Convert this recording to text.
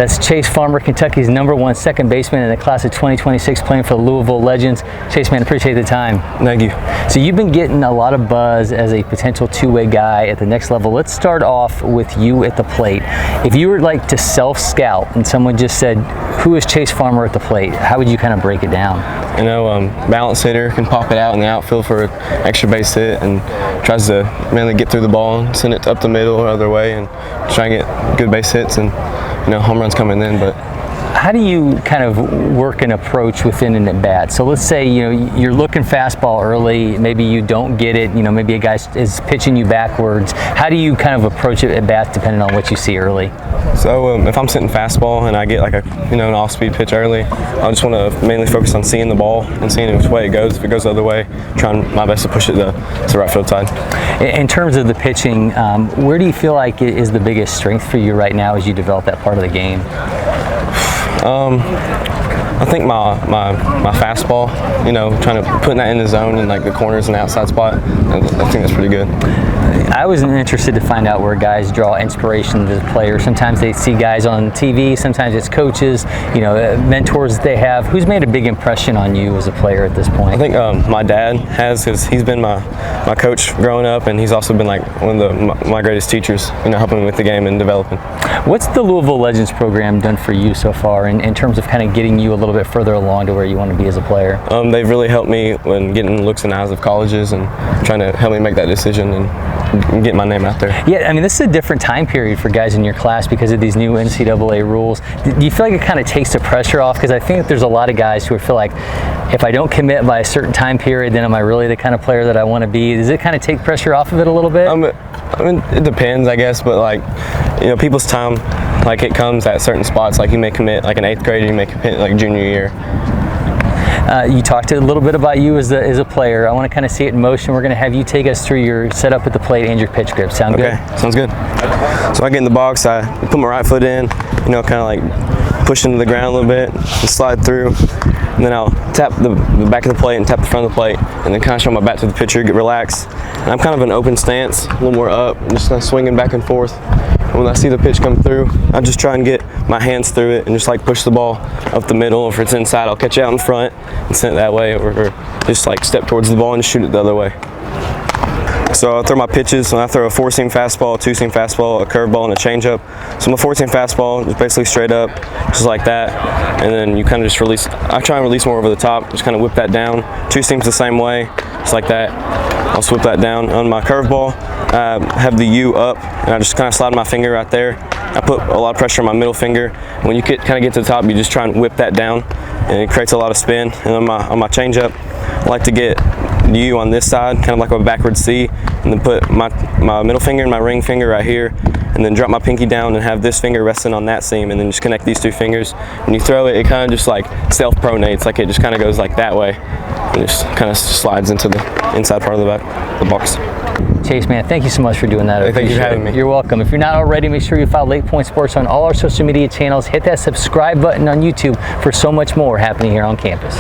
That's Chase Farmer, Kentucky's #1 second baseman in the class of 2026, playing for the Louisville Legends. Chase, man, appreciate the time. Thank you. So you've been getting a lot of buzz as a potential two-way guy at the next level. Let's start off with you at the plate. If you were like to self-scout and someone just said, who is Chase Farmer at the plate, how would you kind of break it down? You know, balance hitter, can pop it out in the outfield for an extra base hit, and tries to mainly get through the ball and send it up the middle or other way, and try and get good base hits and, you know, home runs coming in. But how do you kind of work an approach within an at-bat? So let's say, you know, you're looking fastball early, maybe you don't get it, you know, maybe a guy is pitching you backwards. How do you kind of approach it at bat depending on what you see early? So if I'm sitting fastball and I get like an off-speed pitch early, I just want to mainly focus on seeing the ball and seeing which way it goes. If it goes the other way, trying my best to push it to the right field side. In terms of the pitching, where do you feel like is the biggest strength for you right now as you develop that part of the game? I think my fastball, you know, trying to put that in the zone and like the corners and the outside spot, I think that's pretty good. I was interested to find out where guys draw inspiration as players. Sometimes they see guys on TV, sometimes it's coaches, you know, mentors that they have. Who's made a big impression on you as a player at this point? I think my dad has, because he's been my coach growing up, and he's also been like one of my greatest teachers, you know, helping me with the game and developing. What's the Louisville Legends program done for you so far in terms of kind of getting you a little bit further along to where you want to be as a player? They've really helped me when getting looks and eyes of colleges and trying to help me make that decision and get my name out there. Yeah, I mean, this is a different time period for guys in your class because of these new NCAA rules. Do you feel like it kind of takes the pressure off? Because I think that there's a lot of guys who feel like, if I don't commit by a certain time period, then am I really the kind of player that I want to be? Does it kind of take pressure off of it a little bit? I mean, it depends, I guess, but like, you know, people's time, like it comes at certain spots. Like you may commit like an 8th grader, you may commit like junior year. You talked a little bit about you as a player. I want to kind of see it in motion. We're going to have you take us through your setup at the plate and your pitch grip. Sound good? Okay, sounds good. So I get in the box, I put my right foot in, you know, kind of like push into the ground a little bit, and slide through, and then I'll tap the back of the plate and tap the front of the plate, and then kind of show my back to the pitcher, get relaxed. And I'm kind of an open stance, a little more up, and just kind of swinging back and forth. And when I see the pitch come through, I just try and get my hands through it and just like push the ball up the middle. If it's inside, I'll catch it out in front and send it that way, or just like step towards the ball and shoot it the other way. So I throw my pitches, and I throw a 4-seam fastball, a 2-seam fastball, a curveball, and a changeup. So my 4-seam fastball is basically straight up, just like that. And then you kind of just release. I try and release more over the top, just kind of whip that down. 2-seam's the same way, just like that. I'll whip that down. On my curveball, I have the U up, and I just kind of slide my finger right there. I put a lot of pressure on my middle finger. When you kind of get to the top, you just try and whip that down, and it creates a lot of spin. And on my changeup, I like to get the U on this side, kind of like a backward C, and then put my middle finger and my ring finger right here, and then drop my pinky down and have this finger resting on that seam, and then just connect these 2 fingers. When you throw it, it kind of just like self-pronates, like it just kind of goes like that way, and just kind of slides into the inside part of the box. Chase, man, thank you so much for doing that. Thank you for having me. You're welcome. If you're not already, make sure you follow LakePoint Sports on all our social media channels. Hit that subscribe button on YouTube for so much more happening here on campus.